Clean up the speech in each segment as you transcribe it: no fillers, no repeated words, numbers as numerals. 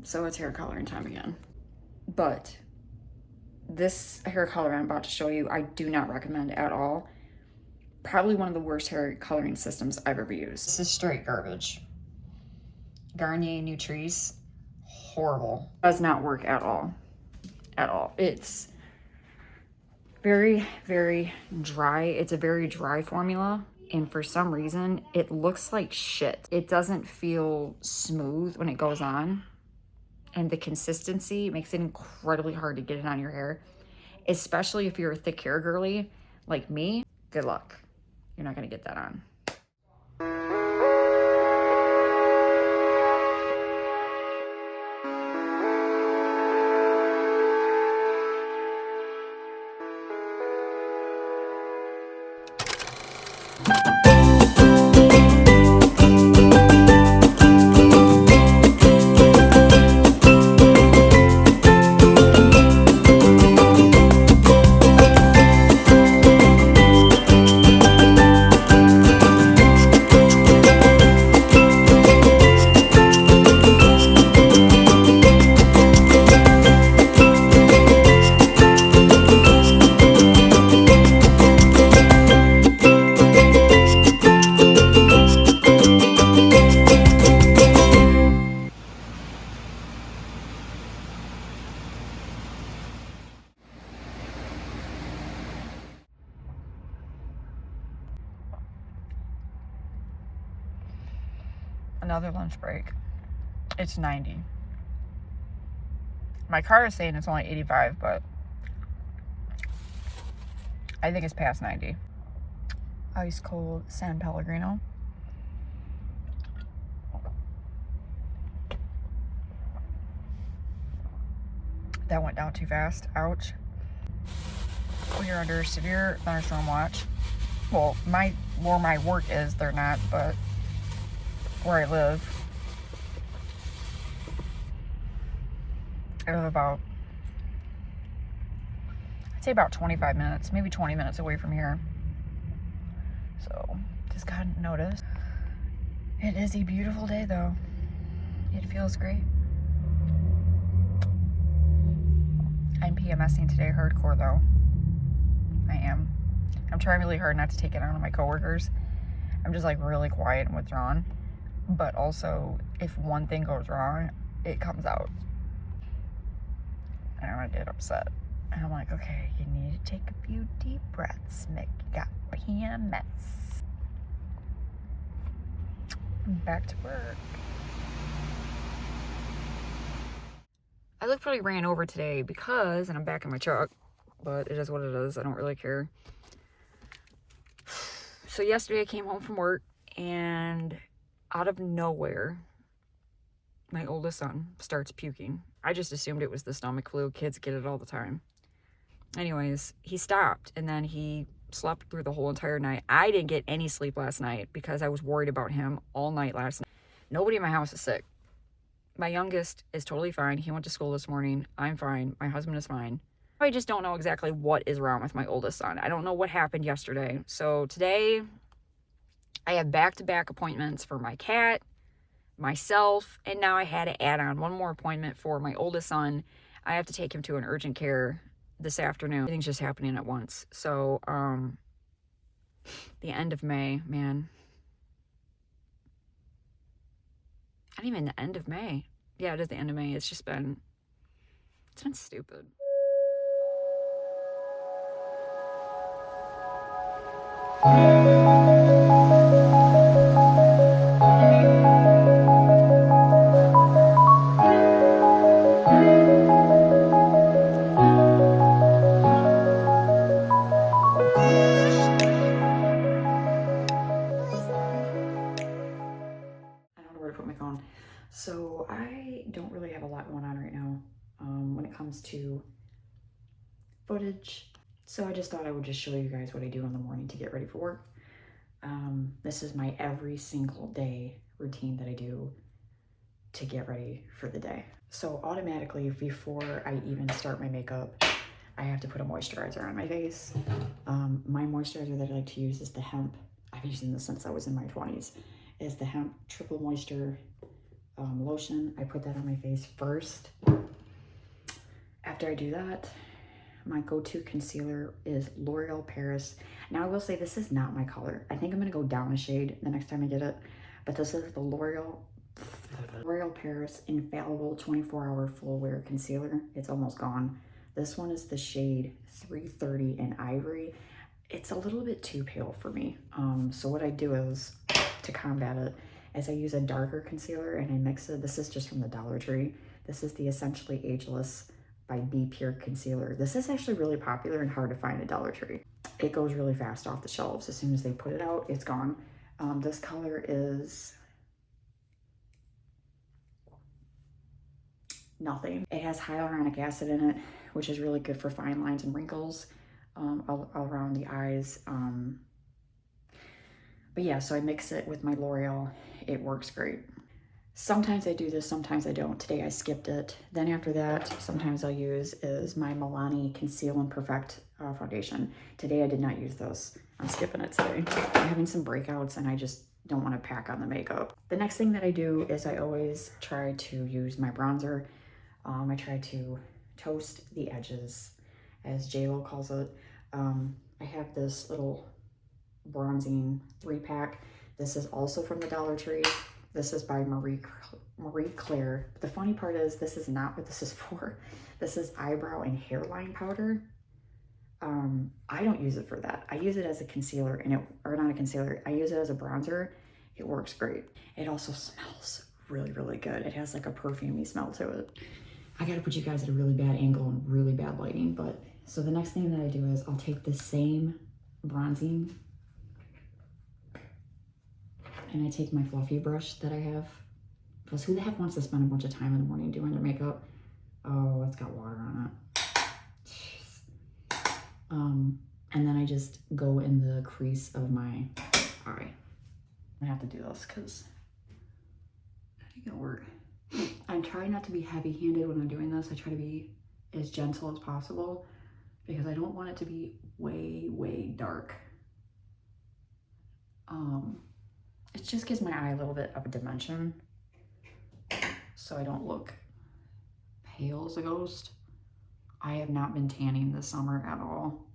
So it's hair coloring time again. But this hair color I'm about to show you, I do not recommend at all. Probably one of the worst hair coloring systems I've ever used. This is straight garbage. Garnier Nutrice, horrible. Does not work at all. At all. It's very, very dry. It's a very dry formula. And for some reason, it looks like shit. It doesn't feel smooth when it goes on. And the consistency makes it incredibly hard to get it on your hair, especially if you're a thick hair girly like me. Good luck. You're not gonna get that on. Another lunch break. It's 90. My car is saying it's only 85, but I think it's past 90. Ice cold San Pellegrino. That went down too fast. Ouch. We are under severe thunderstorm watch. Well, where my work is, they're not, but where I live, I live about, I'd say about 25 minutes, maybe 20 minutes away from here. So, just got notice. It is a beautiful day though. It feels great. I'm PMSing today hardcore though. I am. I'm trying really hard not to take it out on my coworkers. I'm just like really quiet and withdrawn. But also, if one thing goes wrong, it comes out. And I get upset. And I'm like, okay, you need to take a few deep breaths, Mick. You got PMS. I'm back to work. I literally ran over today because, and I'm back in my truck, but it is what it is. I don't really care. So yesterday I came home from work and out of nowhere, my oldest son starts puking. I just assumed it was the stomach flu. Kids get it all the time. Anyways, he stopped and then he slept through the whole entire night. I didn't get any sleep last night because I was worried about him all night last night. Nobody in my house is sick. My youngest is totally fine. He went to school this morning. I'm fine. My husband is fine. I just don't know exactly what is wrong with my oldest son. I don't know what happened yesterday. So today, I have back-to-back appointments for my cat, myself, and now I had to add on one more appointment for my oldest son. I have to take him to an urgent care this afternoon. Everything's just happening at once. So, the end of May, man. Not even the end of May. Yeah, it is the end of May. It's been stupid. phone. So I don't really have a lot going on right now when it comes to footage. So I just thought I would just show you guys what I do in the morning to get ready for work. This is my every single day routine that I do to get ready for the day. So automatically, before I even start my makeup, I have to put a moisturizer on my face. My moisturizer that I like to use is the hemp. I've been using this since I was in my 20s. Is the hemp triple moisture lotion. I put that on my face first. After I do that, my go-to concealer is L'Oreal Paris. Now I will say this is not my color. I think I'm gonna go down a shade the next time I get it, but this is the L'Oreal Paris Infallible 24-Hour Full Wear Concealer. It's almost gone. This one is the shade 330 in Ivory. It's a little bit too pale for me. So what I do is, to combat it, is I use a darker concealer and I mix it. This is just from the Dollar Tree. This is the Essentially Ageless by Be Pure Concealer. This is actually really popular and hard to find at Dollar Tree. It goes really fast off the shelves. As soon as they put it out, it's gone. This color is Nothing. It has hyaluronic acid in it, which is really good for fine lines and wrinkles all around the eyes. But yeah, so I mix it with my L'Oreal. It works great. Sometimes I do this, sometimes I don't. Today I skipped it. Then after that, sometimes I'll use is my Milani Conceal and Perfect foundation. Today I did not use this. I'm skipping it today. I'm having some breakouts and I just don't want to pack on the makeup. The next thing that I do is I always try to use my bronzer. I try to toast the edges, as JLo calls it. I have this little bronzing 3-pack. This is also from the Dollar Tree. This is by Marie Claire. The funny part is this is not what this is for. This is eyebrow and hairline powder. I don't use it for that. I use it as a concealer, and or not a concealer. I use it as a bronzer. It works great. It also smells really, really good. It has like a perfumey smell to it. I gotta put you guys at a really bad angle and really bad lighting, but so the next thing that I do is I'll take the same bronzing and I take my fluffy brush that I have, because who the heck wants to spend a bunch of time in the morning doing their makeup? Oh, it's got water on it. Jeez. And then I just go in the crease of my eye. I have to do this because I think it'll work. I'm trying not to be heavy-handed when I'm doing this. I try to be as gentle as possible because I don't want it to be way, way dark. It just gives my eye a little bit of a dimension so I don't look pale as a ghost. I have not been tanning this summer at all.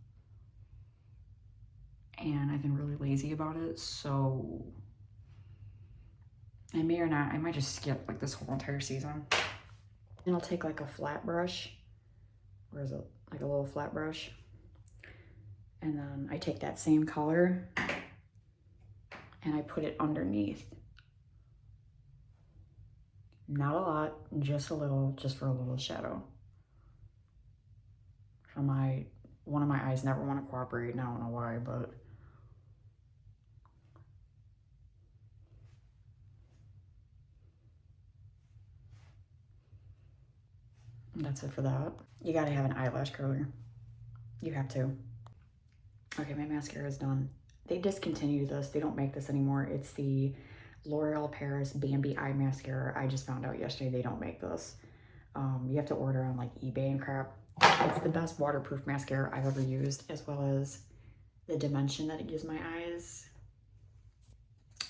And I've been really lazy about it, so I may or not, I might just skip like this whole entire season. And I'll take like a flat brush. Where is it? Like a little flat brush. And then I take that same color and I put it underneath. Not a lot, just a little, just for a little shadow. One of my eyes never want to cooperate, and I don't know why, but that's it for that. You gotta have an eyelash curler. You have to. Okay, my mascara is done. They discontinued this. They don't make this anymore. It's the L'Oreal Paris Bambi Eye Mascara. I just found out yesterday they don't make this. You have to order on like eBay and crap. It's the best waterproof mascara I've ever used, as well as the dimension that it gives my eyes.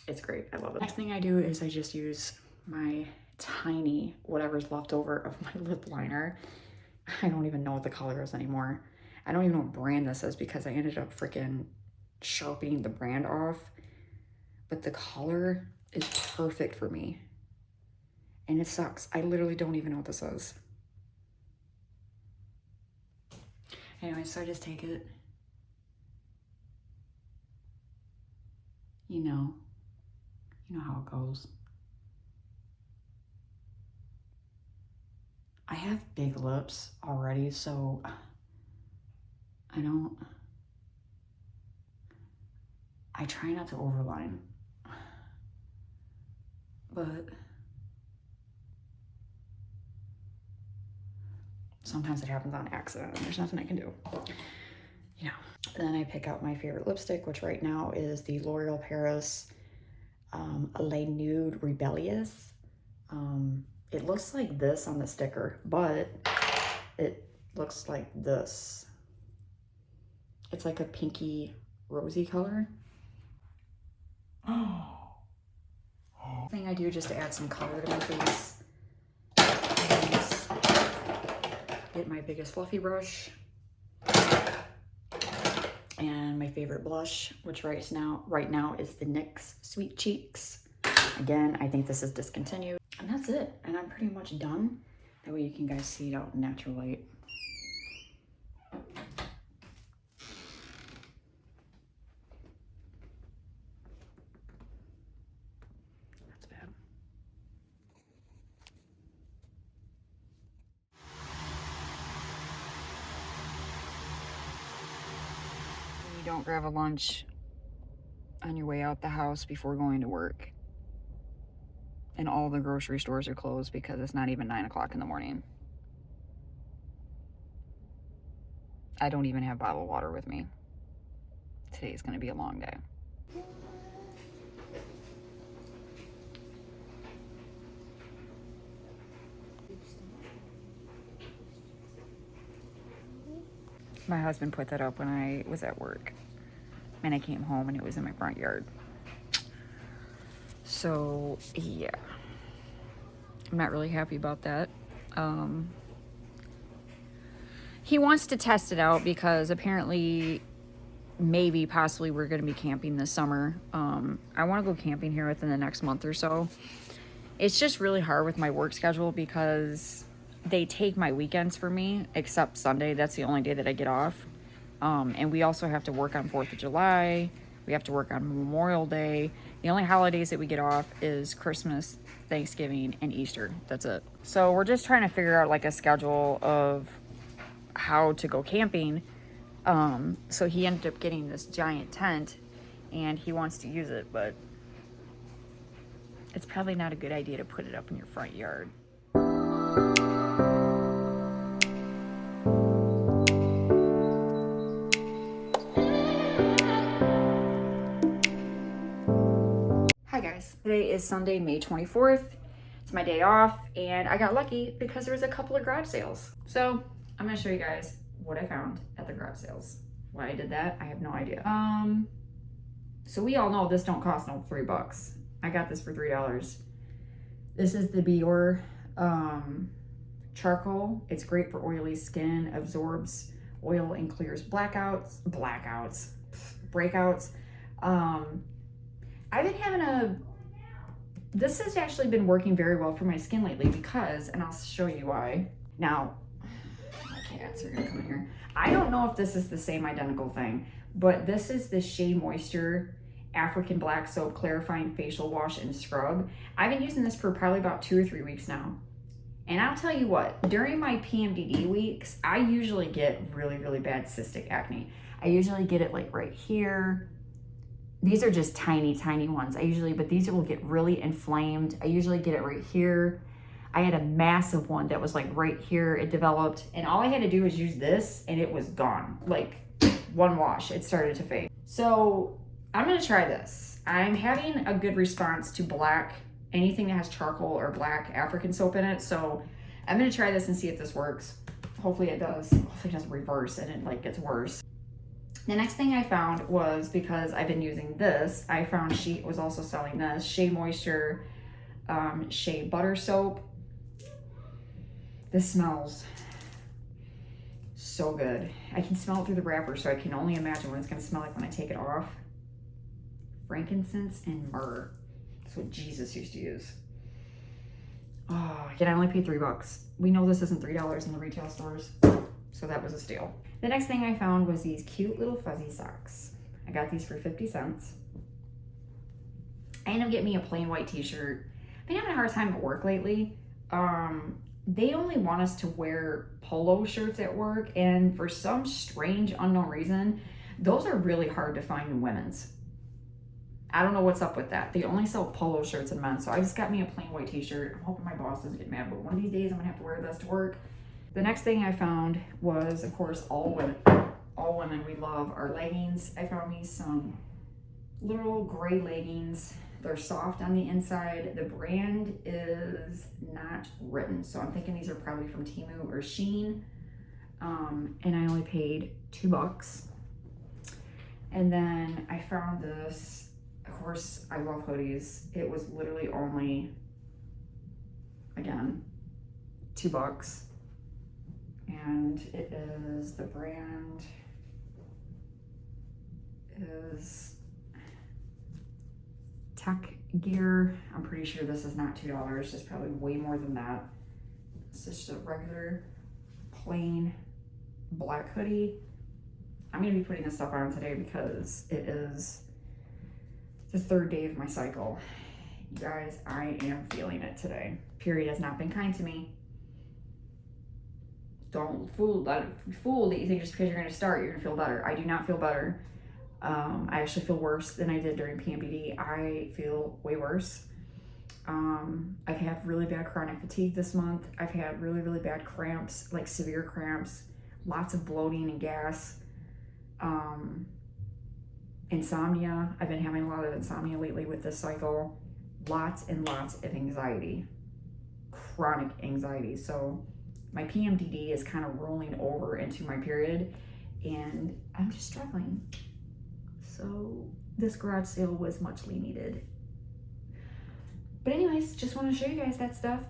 It's great. I love it. Next thing I do is I just use my tiny, whatever's left over of my lip liner. I don't even know what the color is anymore. I don't even know what brand this is because I ended up freaking sharpening the brand off. But the color is perfect for me. And it sucks. I literally don't even know what this is. Anyway, so I just take it. You know how it goes. I have big lips already, so I try not to overline, but sometimes it happens on accident. There's nothing I can do. You know. Then I pick out my favorite lipstick, which right now is the L'Oreal Paris Les Nude Rebellious. It looks like this on the sticker, but it looks like this. It's like a pinky rosy color. Thing I do just to add some color to my face is get my biggest fluffy brush and my favorite blush, which right now is the NYX Sweet Cheeks. Again, I think this is discontinued. And that's it. And I'm pretty much done. That way you can guys see it out in natural light. That's bad. You don't grab a lunch on your way out the house before going to work. And all the grocery stores are closed because it's not even 9 o'clock in the morning. I don't even have bottled water with me. Today's gonna be a long day. My husband put that up when I was at work. And I came home and it was in my front yard. So, yeah. I'm not really happy about that. He wants to test it out because apparently, maybe, possibly, we're going to be camping this summer. I want to go camping here within the next month or so. It's just really hard with my work schedule because they take my weekends for me, except Sunday. That's the only day that I get off. And we also have to work on 4th of July. We have to work on Memorial Day. The only holidays that we get off is Christmas, Thanksgiving, and Easter. That's it. So we're just trying to figure out like a schedule of how to go camping. So he ended up getting this giant tent and he wants to use it, but it's probably not a good idea to put it up in your front yard. Hi guys, today is Sunday, May 24th. It's my day off and I got lucky because there was a couple of garage sales. So I'm gonna show you guys what I found at the garage sales. Why I did that, I have no idea. So we all know this don't cost no $3. I got this for $3. This is the Biore charcoal. It's great for oily skin, absorbs oil and clears breakouts. I've been having this has actually been working very well for my skin lately because, and I'll show you why. Now, my cats are gonna come in here. I don't know if this is the same identical thing, but this is the Shea Moisture African Black Soap Clarifying Facial Wash and Scrub. I've been using this for probably about 2 or 3 weeks now. And I'll tell you what, during my PMDD weeks, I usually get really, really bad cystic acne. I usually get it like right here. These are just tiny, tiny ones. But these will get really inflamed. I usually get it right here. I had a massive one that was like right here. It developed, and all I had to do was use this and it was gone. Like one wash, it started to fade. So I'm gonna try this. I'm having a good response to black, anything that has charcoal or black African soap in it. So I'm gonna try this and see if this works. Hopefully it does. Hopefully it doesn't reverse and it like gets worse. The next thing I found was, because I've been using this, I found she was also selling this Shea Moisture Shea Butter Soap. This smells so good. I can smell it through the wrapper, so I can only imagine what it's gonna smell like when I take it off. Frankincense and myrrh. That's what Jesus used to use. Oh, again, I only paid $3. We know this isn't $3 in the retail stores, so that was a steal. The next thing I found was these cute little fuzzy socks. I got these for 50 cents. I ended up getting me a plain white t-shirt. I've been having a hard time at work lately. They only want us to wear polo shirts at work, and for some strange unknown reason, those are really hard to find in women's. I don't know what's up with that. They only sell polo shirts in men's, so I just got me a plain white t-shirt. I'm hoping my boss doesn't get mad, but one of these days I'm gonna have to wear this to work. The next thing I found was, of course, all women we love our leggings. I found me some little gray leggings. They're soft on the inside. The brand is not written, so I'm thinking these are probably from Temu or Shein. And I only paid $2. And then I found this. Of course, I love hoodies. It was literally only, again, $2. And it is, the brand is Tech Gear. I'm pretty sure this is not $2. It's probably way more than that. It's just a regular plain black hoodie. I'm gonna be putting this stuff on today because it is the 3rd day of my cycle. You guys, I am feeling it today. Period has not been kind to me. Don't fool that you think just because you're gonna start, you're gonna feel better. I do not feel better. I actually feel worse than I did during PMDD. I feel way worse. I've had really bad chronic fatigue this month. I've had really, really bad cramps, like severe cramps, lots of bloating and gas. Insomnia. I've been having a lot of insomnia lately with this cycle. Lots and lots of anxiety, chronic anxiety. So my PMDD is kind of rolling over into my period and I'm just struggling. So this garage sale was muchly needed. But anyways, just want to show you guys that stuff.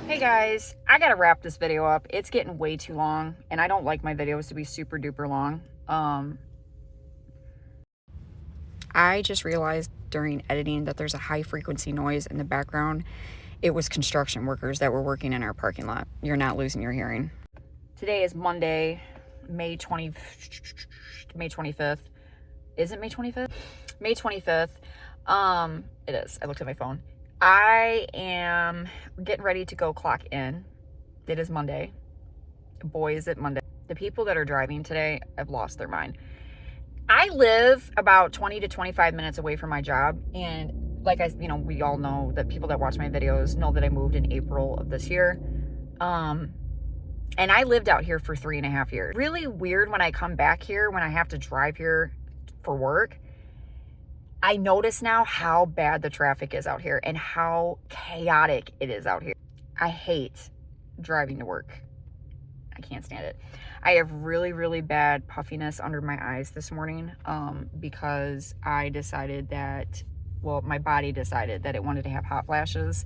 Hey guys, I gotta wrap this video up. It's getting way too long and I don't like my videos to be super duper long. I just realized during editing that there's a high frequency noise in the background. It was construction workers that were working in our parking lot. You're not losing your hearing. Today is Monday, May 25th. Is it May 25th? May 25th. It is. I looked at my phone. I am getting ready to go clock in. It is Monday. Boy, is it Monday. The people that are driving today have lost their mind. I live about 20 to 25 minutes away from my job. And like we all know that people that watch my videos know that I moved in April of this year. And I lived out here for 3.5 years. Really weird when I come back here, when I have to drive here for work. I notice now how bad the traffic is out here and how chaotic it is out here. I hate driving to work. I can't stand it. I have really, really bad puffiness under my eyes this morning because I decided that, well, my body decided that it wanted to have hot flashes.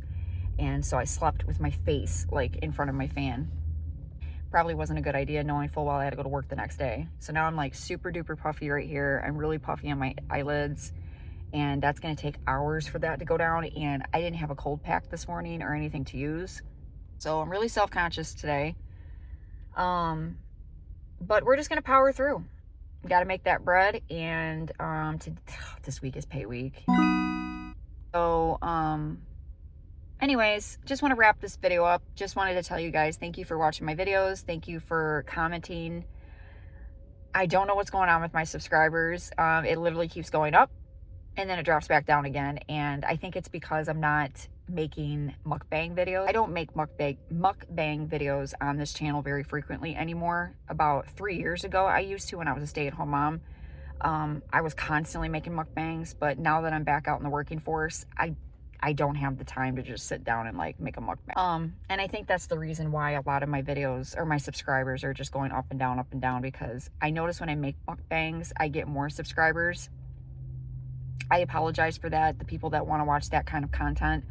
And so I slept with my face like in front of my fan. Probably wasn't a good idea knowing full well I had to go to work the next day. So now I'm like super duper puffy right here. I'm really puffy on my eyelids. And that's going to take hours for that to go down. And I didn't have a cold pack this morning or anything to use. So I'm really self-conscious today. But we're just going to power through. Got to make that bread. And this week is pay week. So, anyways, just want to wrap this video up. Just wanted to tell you guys, thank you for watching my videos. Thank you for commenting. I don't know what's going on with my subscribers. It literally keeps going up. And then it drops back down again. And I think it's because I'm not making mukbang videos. I don't make mukbang videos on this channel very frequently anymore. About 3 years ago, I used to when I was a stay-at-home mom. I was constantly making mukbangs, but now that I'm back out in the working force, I don't have the time to just sit down and like make a mukbang. And I think that's the reason why a lot of my videos or my subscribers are just going up and down, because I notice when I make mukbangs, I get more subscribers. I apologize for that, the people that want to watch that kind of content.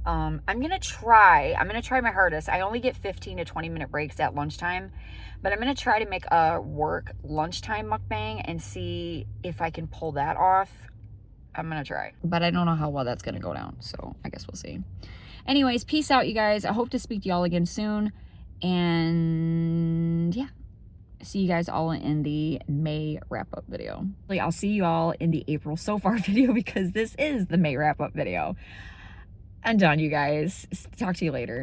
I'm gonna try my hardest. I only get 15 to 20 minute breaks at lunchtime, but I'm gonna try to make a work lunchtime mukbang and see if I can pull that off. I'm gonna try, but I don't know how well that's gonna go down, so I guess we'll see. Anyways, peace out, you guys. I hope to speak to y'all again soon, and yeah, see you guys all in the May wrap-up video. I'll see you all in the April so far video, because this is the May wrap-up video. I'm done, you guys. Talk to you later.